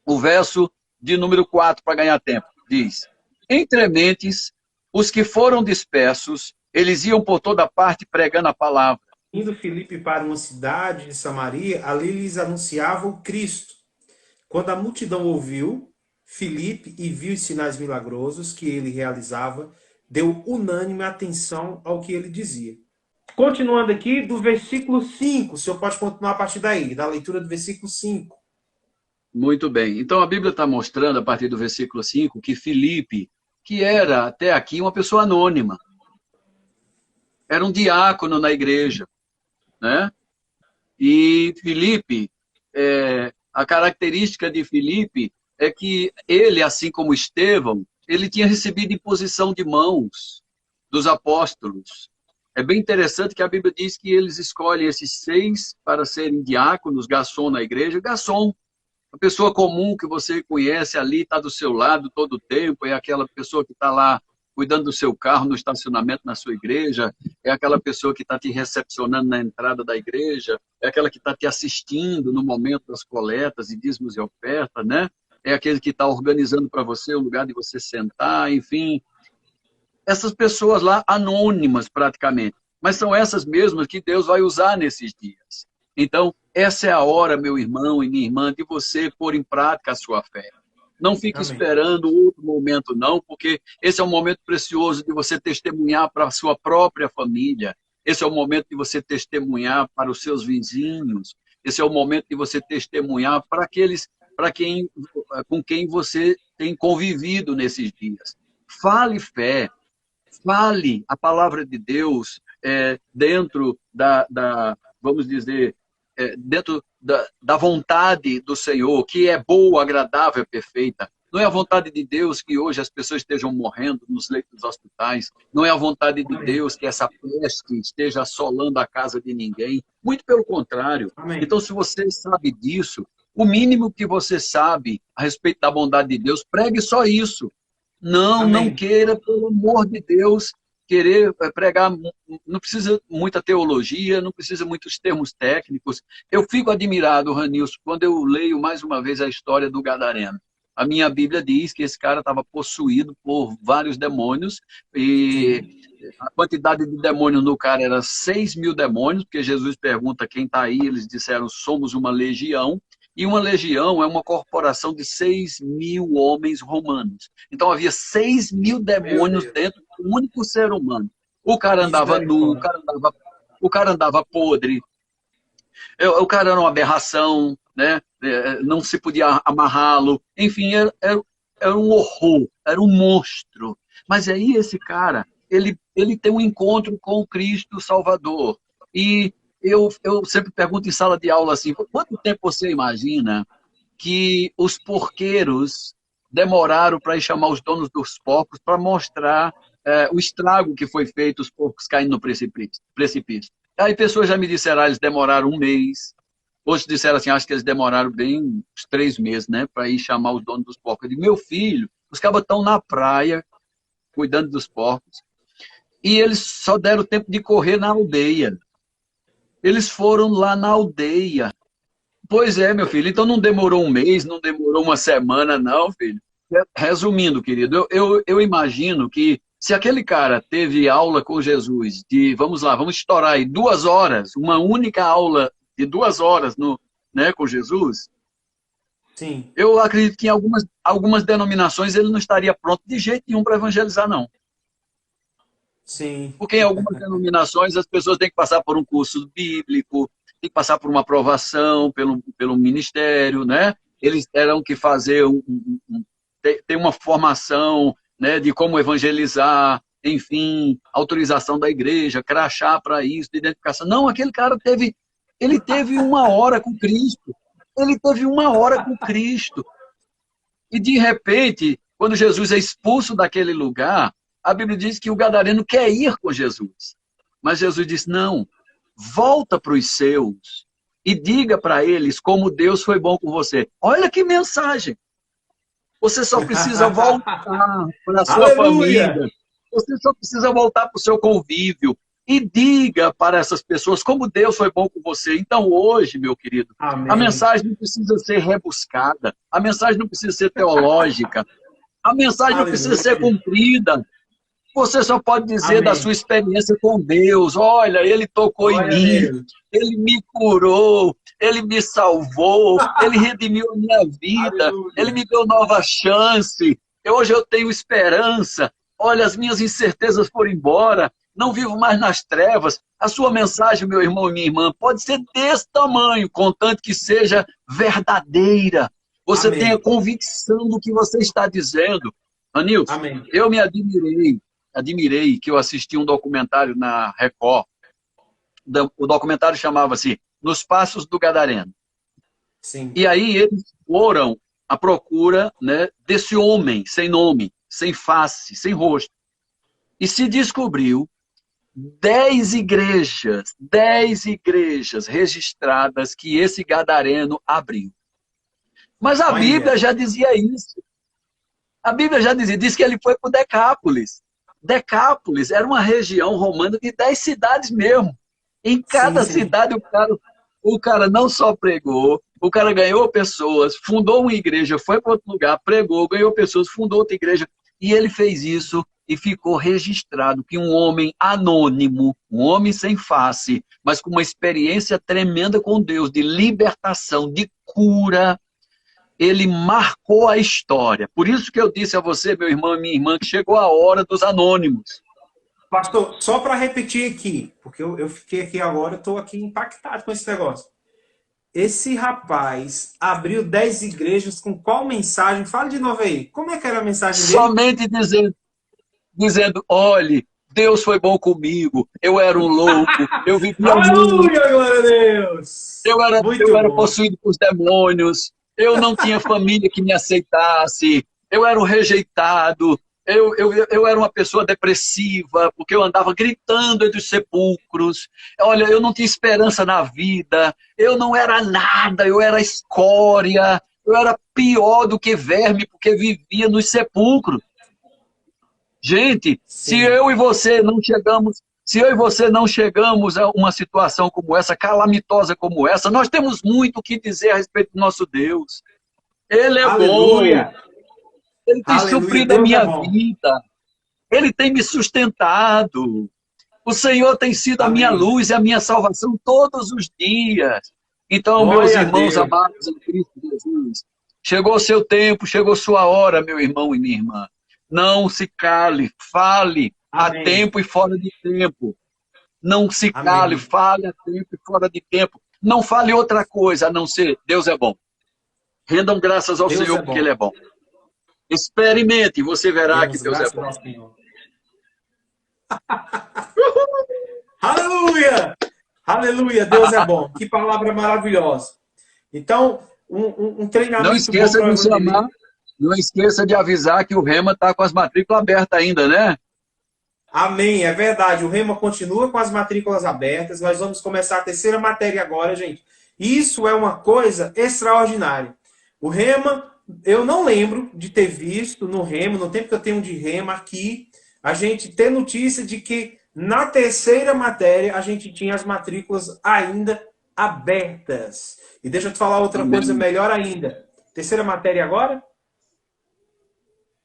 Speaker 2: o verso de número 4, para ganhar tempo, diz: entre mentes, os que foram dispersos, eles iam por toda parte pregando a palavra.
Speaker 1: Indo Filipe para uma cidade de Samaria, ali lhes anunciava o Cristo. Quando a multidão ouviu Filipe e viu os sinais milagrosos que ele realizava, deu unânime atenção ao que ele dizia. Continuando aqui, do versículo 5, o senhor pode continuar a partir daí, da leitura do versículo 5.
Speaker 2: Muito bem. Então a Bíblia está mostrando, a partir do versículo 5, que Filipe, que era até aqui uma pessoa anônima, era um diácono na igreja, né? E Filipe, a característica de Filipe é que ele, assim como Estevão, ele tinha recebido imposição de mãos dos apóstolos. É bem interessante que a Bíblia diz que eles escolhem esses 6 para serem diáconos, garçom na igreja. Garçom, a pessoa comum que você conhece ali, está do seu lado todo o tempo, é aquela pessoa que está lá cuidando do seu carro no estacionamento na sua igreja, é aquela pessoa que está te recepcionando na entrada da igreja, é aquela que está te assistindo no momento das coletas e dízimos e ofertas, né? É aquele que está organizando para você o lugar de você sentar, enfim. Essas pessoas lá, anônimas praticamente, mas são essas mesmas que Deus vai usar nesses dias. Então, essa é a hora, meu irmão e minha irmã, de você pôr em prática a sua fé. Não fique
Speaker 1: Amém.
Speaker 2: esperando outro momento, não, porque esse é um momento precioso de você testemunhar para a sua própria família. Esse é o momento de você testemunhar para os seus vizinhos. Esse é o momento de você testemunhar para aqueles com quem você tem convivido nesses dias. Fale fé, fale a palavra de Deus dentro vamos dizer, dentro da vontade do Senhor, que é boa, agradável, perfeita. Não é a vontade de Deus que hoje as pessoas estejam morrendo nos leitos dos hospitais. Não é a vontade de Deus que essa peste esteja assolando a casa de ninguém. Muito pelo contrário.
Speaker 1: Amém.
Speaker 2: Então, se você sabe disso, o mínimo que você sabe a respeito da bondade de Deus, pregue só isso. Não queira, pelo amor de Deus, querer pregar, não precisa muita teologia, não precisa muitos termos técnicos. Eu fico admirado, Ranilson, quando eu leio mais uma vez a história do Gadareno. A minha Bíblia diz que esse cara estava possuído por vários demônios e a quantidade de demônios no cara era 6.000 demônios, porque Jesus pergunta quem está aí, eles disseram, somos uma legião. E uma legião é uma corporação de 6.000 homens romanos. Então havia 6.000 demônios dentro de um único ser humano. O cara andava nu, o cara andava podre, o cara era uma aberração, né? Não se podia amarrá-lo. Enfim, era um horror, era um monstro. Mas aí esse cara, ele tem um encontro com o Cristo Salvador. E eu sempre pergunto em sala de aula assim, quanto tempo você imagina que os porqueiros demoraram para ir chamar os donos dos porcos para mostrar o estrago que foi feito, os porcos caindo no precipício? Aí pessoas já me disseram, eles demoraram 1 mês. Outros disseram assim, acho que eles demoraram bem uns 3 meses, né, para ir chamar os donos dos porcos. Eu digo, meu filho, os cabas estão na praia, cuidando dos porcos, e eles só deram tempo de correr na aldeia. Eles foram lá na aldeia. Pois é, meu filho, então não demorou 1 mês, não demorou 1 semana, não, filho. Resumindo, querido, eu imagino que se aquele cara teve aula com Jesus de, vamos estourar aí 2 horas, uma única aula de 2 horas com Jesus,
Speaker 1: Sim.
Speaker 2: Eu acredito que em algumas denominações ele não estaria pronto de jeito nenhum para evangelizar, não.
Speaker 1: Sim.
Speaker 2: Porque em algumas denominações as pessoas têm que passar por um curso bíblico, têm que passar por uma aprovação pelo ministério, né? Eles terão que fazer ter uma formação, né, de como evangelizar, enfim, autorização da igreja, crachá para isso, de identificação. Não, aquele cara teve 1 hora com Cristo. Ele teve 1 hora com Cristo. E, de repente, quando Jesus é expulso daquele lugar, a Bíblia diz que o gadareno quer ir com Jesus. Mas Jesus diz, não, volta para os seus e diga para eles como Deus foi bom com você. Olha que mensagem. Você só precisa voltar para a sua família. Você só precisa voltar para o seu convívio. E diga para essas pessoas como Deus foi bom com você. Então hoje, meu querido,
Speaker 1: Amém.
Speaker 2: A mensagem não precisa ser rebuscada. A mensagem não precisa ser teológica. A mensagem não precisa ser cumprida. Você só pode dizer
Speaker 1: Amém.
Speaker 2: da sua experiência com Deus. Olha, Ele tocou em mim. Ele me curou. Ele me salvou, Ele redimiu a minha vida,
Speaker 1: Aleluia.
Speaker 2: Ele me deu nova chance. Hoje eu tenho esperança. Olha, as minhas incertezas foram embora. Não vivo mais nas trevas. A sua mensagem, meu irmão e minha irmã, pode ser desse tamanho, contanto que seja verdadeira. Você
Speaker 1: Amém.
Speaker 2: tenha convicção do que você está dizendo. Anilson,
Speaker 1: Amém.
Speaker 2: eu me admirei que eu assisti um documentário na Record. O documentário chamava-se Nos Passos do Gadareno.
Speaker 1: Sim.
Speaker 2: E aí eles foram à procura, né, desse homem sem nome, sem face, sem rosto. E se descobriu 10 igrejas registradas que esse gadareno abriu. Mas a Bíblia já dizia isso. A Bíblia já dizia, diz que ele foi para Decápolis. Decápolis era uma região romana de 10 cidades mesmo. Em cada cidade o cara não só pregou, o cara ganhou pessoas, fundou uma igreja, foi para outro lugar, pregou, ganhou pessoas, fundou outra igreja. E ele fez isso e ficou registrado que um homem anônimo, um homem sem face, mas com uma experiência tremenda com Deus, de libertação, de cura, ele marcou a história. Por isso que eu disse a você, meu irmão e minha irmã, que chegou a hora dos anônimos.
Speaker 1: Pastor, só para repetir aqui, porque eu fiquei aqui agora, eu estou aqui impactado com esse negócio. Esse rapaz abriu 10 igrejas com qual mensagem? Fala de novo aí. Como é que era a mensagem dele?
Speaker 2: Somente dizendo, olhe, Deus foi bom comigo, eu era um louco, eu vivia muito.
Speaker 1: Aleluia, glória a Deus!
Speaker 2: Eu era possuído por demônios, eu não tinha família que me aceitasse, eu era um rejeitado, eu era uma pessoa depressiva, porque eu andava gritando entre os sepulcros. Olha, eu não tinha esperança na vida, eu não era nada, eu era escória, eu era pior do que verme, porque vivia nos sepulcros. Gente, se eu e você não chegamos a uma situação como essa, calamitosa como essa, nós temos muito o que dizer a respeito do nosso Deus. Ele é
Speaker 1: Aleluia.
Speaker 2: bom. Ele tem
Speaker 1: Aleluia,
Speaker 2: suprido a
Speaker 1: Deus
Speaker 2: minha
Speaker 1: é
Speaker 2: vida. Ele tem me sustentado. O Senhor tem sido
Speaker 1: Amém.
Speaker 2: a minha luz e a minha salvação todos os dias. Então,
Speaker 1: Glória
Speaker 2: meus
Speaker 1: a
Speaker 2: irmãos
Speaker 1: Deus.
Speaker 2: amados em Cristo Jesus, chegou o seu tempo, chegou sua hora, meu irmão e minha irmã. Não se cale, fale
Speaker 1: Amém.
Speaker 2: a tempo e fora de tempo. Não se
Speaker 1: Amém.
Speaker 2: cale, fale a tempo e fora de tempo. Não fale outra coisa a não ser Deus é bom. Rendam graças ao
Speaker 1: Deus
Speaker 2: Senhor
Speaker 1: é
Speaker 2: porque
Speaker 1: bom.
Speaker 2: Ele é bom. Experimente e você verá que Deus é
Speaker 1: Graças
Speaker 2: bom.
Speaker 1: ao Senhor. Aleluia! Aleluia, Deus é bom. Que palavra maravilhosa. Então, um treinamento
Speaker 2: Não esqueça
Speaker 1: bom para
Speaker 2: de chamar, não esqueça de avisar que o Rema está com as matrículas abertas ainda, né?
Speaker 1: Amém, é verdade. O Rema continua com as matrículas abertas. Nós vamos começar a terceira matéria agora, gente. Isso é uma coisa extraordinária. O Rema, eu não lembro de ter visto no Rema, no tempo que eu tenho de Rema aqui, a gente ter notícia de que na terceira matéria a gente tinha as matrículas ainda abertas. E deixa eu te falar outra coisa melhor ainda. Terceira matéria agora?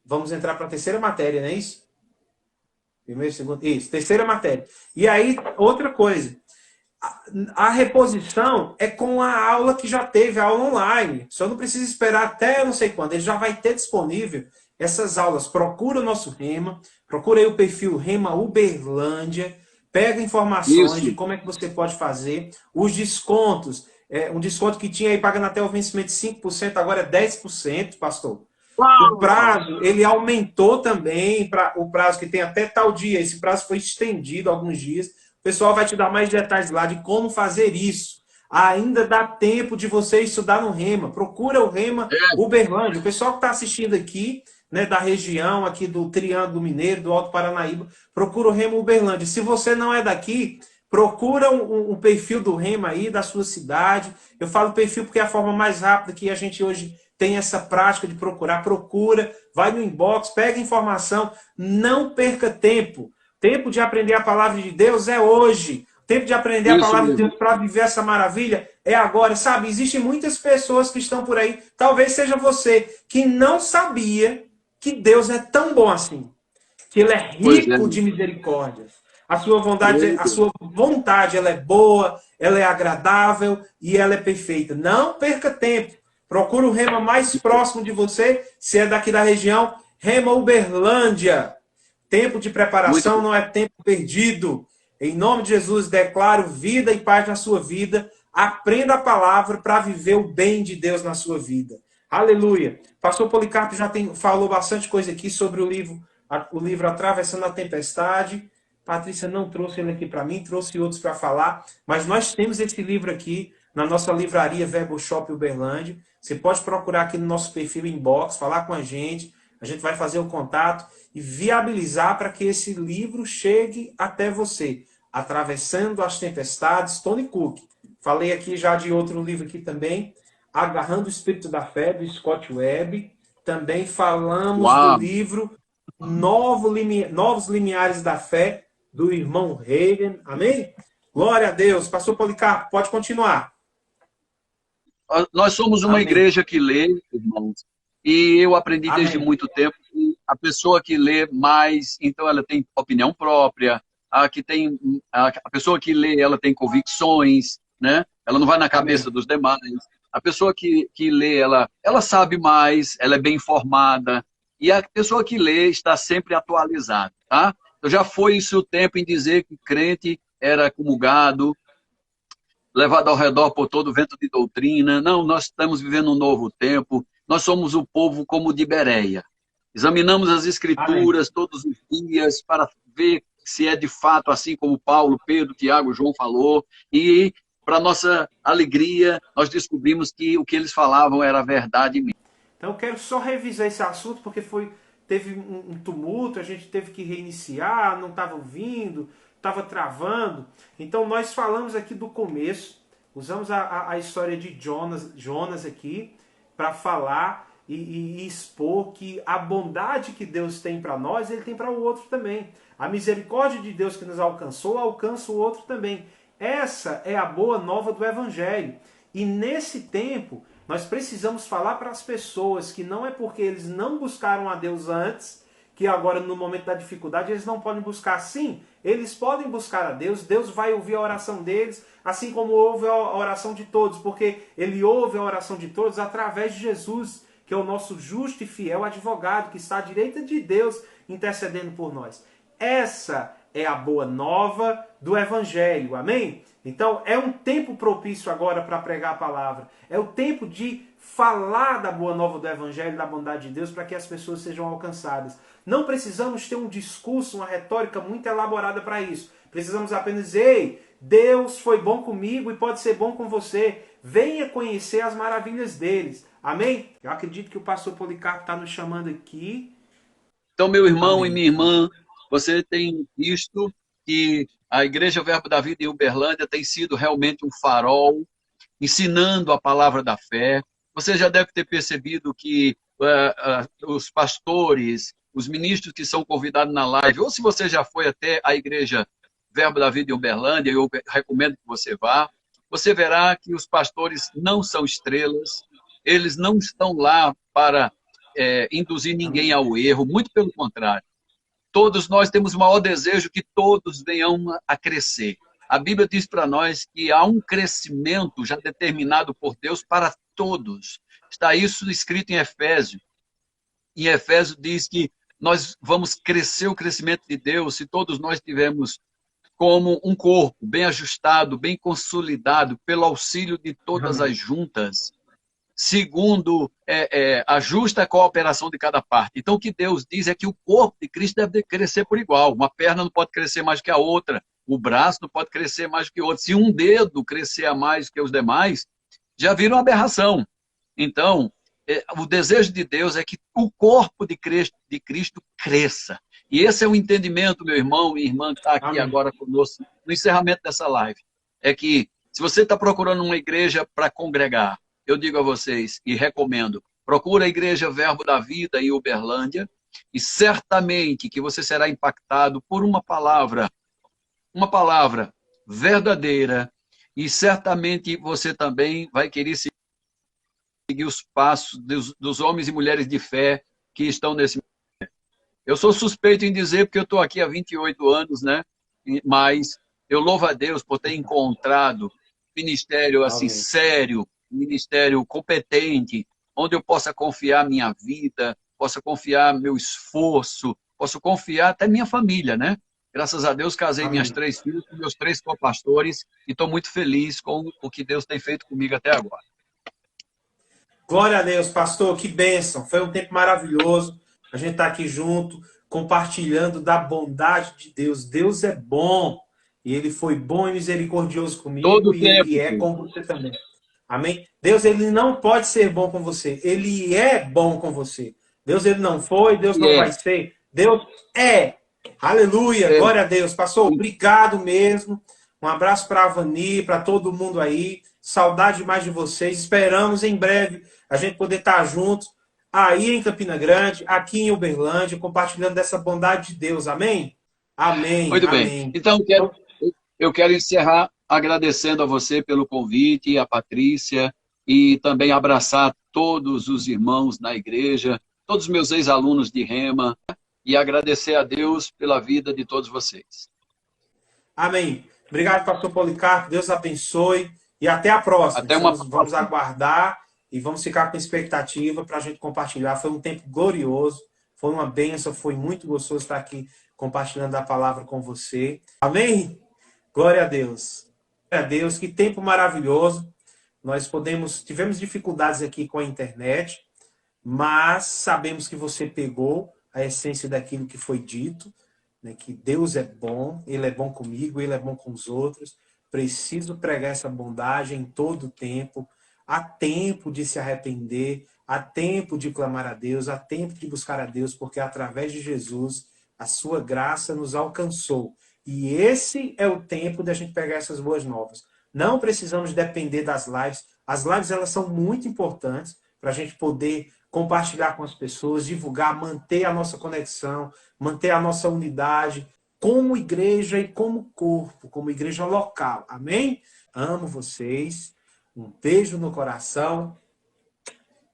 Speaker 1: Vamos entrar para a terceira matéria, não é isso? Primeiro, segundo, isso, terceira matéria. E aí, outra coisa. A reposição é com a aula que já teve, a aula online. Só não precisa esperar até não sei quando. Ele já vai ter disponível essas aulas. Procura o nosso Rema, procura aí o perfil Rema Uberlândia, pega informações de como é que você pode fazer. Os descontos, um desconto que tinha aí pagando até o vencimento de 5%, agora é 10%, pastor. O prazo, ele aumentou também, o prazo que tem até tal dia. Esse prazo foi estendido alguns dias. O pessoal vai te dar mais detalhes lá de como fazer isso. Ainda dá tempo de você estudar no Rema. Procura o Rema Uberlândia. O pessoal que está assistindo aqui, né, da região, aqui do Triângulo Mineiro, do Alto Paranaíba, procura o Rema Uberlândia. Se você não é daqui, procura um perfil do Rema aí, da sua cidade. Eu falo perfil porque é a forma mais rápida que a gente hoje tem essa prática de procurar. Procura, vai no inbox, pega informação, não perca tempo. Tempo de aprender a palavra de Deus é hoje. Tempo de aprender a palavra de Deus para viver essa maravilha é agora. Sabe, existem muitas pessoas que estão por aí, talvez seja você, que não sabia que Deus é tão bom assim. Que Ele é rico de misericórdia. A sua vontade, ela é boa, ela é agradável e ela é perfeita. Não perca tempo. Procure o Rema mais próximo de você, se é daqui da região, Rema Uberlândia. Tempo de
Speaker 2: Muito
Speaker 1: preparação
Speaker 2: bom.
Speaker 1: não é tempo perdido. Em nome de Jesus, declaro vida e paz na sua vida. Aprenda a palavra para viver o bem de Deus na sua vida. Aleluia. Pastor Policarpo já falou bastante coisa aqui sobre o livro Atravessando a Tempestade. Patrícia não trouxe ele aqui para mim, trouxe outros para falar, mas nós temos esse livro aqui na nossa livraria Verbo Shop Uberlândia. Você pode procurar aqui no nosso perfil inbox, falar com a gente vai fazer o contato e viabilizar para que esse livro chegue até você. Atravessando as Tempestades, Tony Cook. Falei aqui já de outro livro aqui também, Agarrando o Espírito da Fé, do Scott Webb. Também falamos do
Speaker 2: Uau!
Speaker 1: livro Novos Limiares da Fé, do irmão Reagan. Amém? Glória a Deus. Pastor Policarpo, pode continuar.
Speaker 2: Nós somos uma
Speaker 1: Amém.
Speaker 2: igreja que lê, irmãos, e eu aprendi desde
Speaker 1: Amém.
Speaker 2: muito tempo que a pessoa que lê mais, então ela tem opinião própria, a pessoa que lê, ela tem convicções, né? Ela não vai na cabeça
Speaker 1: Amém.
Speaker 2: dos demais. A pessoa que lê, ela sabe mais, ela é bem informada, e a pessoa que lê está sempre atualizada, tá? Então já foi isso o tempo em dizer que crente era comulgado, levado ao redor por todo vento de doutrina. Não, nós estamos vivendo um novo tempo. Nós somos o povo como de Bereia. Examinamos as
Speaker 1: Amém.
Speaker 2: escrituras todos os dias para ver se é de fato assim como Paulo, Pedro, Tiago, João falou. E, para nossa alegria, nós descobrimos que o que eles falavam era verdade mesmo.
Speaker 1: Então eu quero só revisar esse assunto, porque teve um tumulto, a gente teve que reiniciar, não estava ouvindo, estava travando. Então nós falamos aqui do começo, usamos a história de Jonas aqui para falar e expor que a bondade que Deus tem para nós, Ele tem para o outro também. A misericórdia de Deus que nos alcançou, alcança o outro também. Essa é a boa nova do Evangelho. E nesse tempo, nós precisamos falar para as pessoas que não é porque eles não buscaram a Deus antes, que agora no momento da dificuldade eles não podem buscar. Sim, eles podem buscar a Deus, Deus vai ouvir a oração deles, assim como ouve a oração de todos, porque Ele ouve a oração de todos através de Jesus, que é o nosso justo e fiel advogado, que está à direita de Deus intercedendo por nós. Essa é a boa nova do Evangelho, amém? Então é um tempo propício agora para pregar a palavra. É o tempo de falar da boa nova do Evangelho, da bondade de Deus, para que as pessoas sejam alcançadas. Não precisamos ter um discurso, uma retórica muito elaborada para isso. Precisamos apenas dizer, ei, Deus foi bom comigo e pode ser bom com você. Venha conhecer as maravilhas deles. Amém? Eu acredito que o pastor Policarpo está nos chamando aqui.
Speaker 2: Então, meu irmão e
Speaker 1: Amém.
Speaker 2: minha irmã, você tem visto que a Igreja Verbo da Vida em Uberlândia tem sido realmente um farol, ensinando a palavra da fé. Você já deve ter percebido que os pastores, os ministros que são convidados na live, ou se você já foi até a Igreja Verbo da Vida em Uberlândia, eu recomendo que você vá, você verá que os pastores não são estrelas, eles não estão lá para induzir ninguém
Speaker 1: Amém.
Speaker 2: ao erro, muito pelo contrário. Todos nós temos o maior desejo que todos venham a crescer. A Bíblia diz para nós que há um crescimento já determinado por Deus para todos. Está isso escrito em Efésios. Em Efésios diz que nós vamos crescer o crescimento de Deus se todos nós tivermos como um corpo bem ajustado, bem consolidado, pelo auxílio de todas
Speaker 1: Amém.
Speaker 2: as juntas, segundo a justa cooperação de cada parte. Então, o que Deus diz é que o corpo de Cristo deve crescer por igual. Uma perna não pode crescer mais que a outra, o braço não pode crescer mais que o outro. Se um dedo crescer a mais que os demais, já vira uma aberração. Então, o desejo de Deus é que o corpo de Cristo cresça. E esse é o entendimento, meu irmão e irmã, que está aqui
Speaker 1: Amém.
Speaker 2: agora conosco, no encerramento dessa live. É que, se você está procurando uma igreja para congregar, eu digo a vocês e recomendo, procura a Igreja Verbo da Vida em Uberlândia e certamente que você será impactado por uma palavra verdadeira e certamente você também vai querer seguir os passos dos homens e mulheres de fé que estão nesse. Eu sou suspeito em dizer, porque eu estou aqui há 28 anos, né? mas eu louvo a Deus por ter encontrado ministério assim
Speaker 1: Amém.
Speaker 2: sério, ministério competente, onde eu possa confiar minha vida, possa confiar meu esforço, posso confiar até minha família, né? Graças a Deus casei minhas
Speaker 1: Amém.
Speaker 2: 3 filhas com meus 3 copastores e estou muito feliz com o que Deus tem feito comigo até agora.
Speaker 1: Glória a Deus, pastor, que bênção. Foi um tempo maravilhoso. A gente está aqui junto, compartilhando da bondade de Deus. Deus é bom. E ele foi bom e misericordioso
Speaker 2: Todo
Speaker 1: comigo
Speaker 2: o
Speaker 1: e ele
Speaker 2: tempo,
Speaker 1: é
Speaker 2: filho.
Speaker 1: com você também. Amém? Deus, ele não pode ser bom com você. Ele é bom com você. Deus, ele não foi, Deus
Speaker 2: E
Speaker 1: não
Speaker 2: é,
Speaker 1: vai ser. Deus é. Aleluia,
Speaker 2: é,
Speaker 1: glória a Deus. Pastor, obrigado mesmo. Um abraço para a Vani, para todo mundo aí. Saudade demais de vocês. Esperamos em breve a gente poder estar juntos aí em Campina Grande, aqui em Uberlândia, compartilhando dessa bondade de Deus. Amém? Amém,
Speaker 2: muito bem.
Speaker 1: amém.
Speaker 2: Então,
Speaker 1: Então,
Speaker 2: eu quero encerrar agradecendo a você pelo convite, a Patrícia, e também abraçar todos os irmãos na igreja, todos os meus ex-alunos de Rema, e agradecer a Deus pela vida de todos vocês.
Speaker 1: amém. Obrigado, pastor Policarpo. Deus abençoe. E até a próxima.
Speaker 2: Até uma
Speaker 1: Vamos
Speaker 2: próxima.
Speaker 1: aguardar e vamos ficar com expectativa para a gente compartilhar. Foi um tempo glorioso, foi uma bênção, foi muito gostoso estar aqui compartilhando a palavra com você. Amém? Glória a Deus. Glória a Deus, que tempo maravilhoso. Tivemos dificuldades aqui com a internet, mas sabemos que você pegou a essência daquilo que foi dito, né, que Deus é bom, Ele é bom comigo, Ele é bom com os outros. Preciso pregar essa bondade em todo o tempo. Há tempo de se arrepender, há tempo de clamar a Deus, há tempo de buscar a Deus, porque através de Jesus a sua graça nos alcançou. E esse é o tempo da gente pegar essas boas novas. Não precisamos depender das lives. As lives elas são muito importantes para a gente poder compartilhar com as pessoas, divulgar, manter a nossa conexão, manter a nossa unidade como igreja e como corpo, como igreja local. Amém? Amo vocês. Um beijo no coração.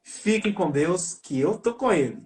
Speaker 1: Fiquem com Deus, que eu tô com ele.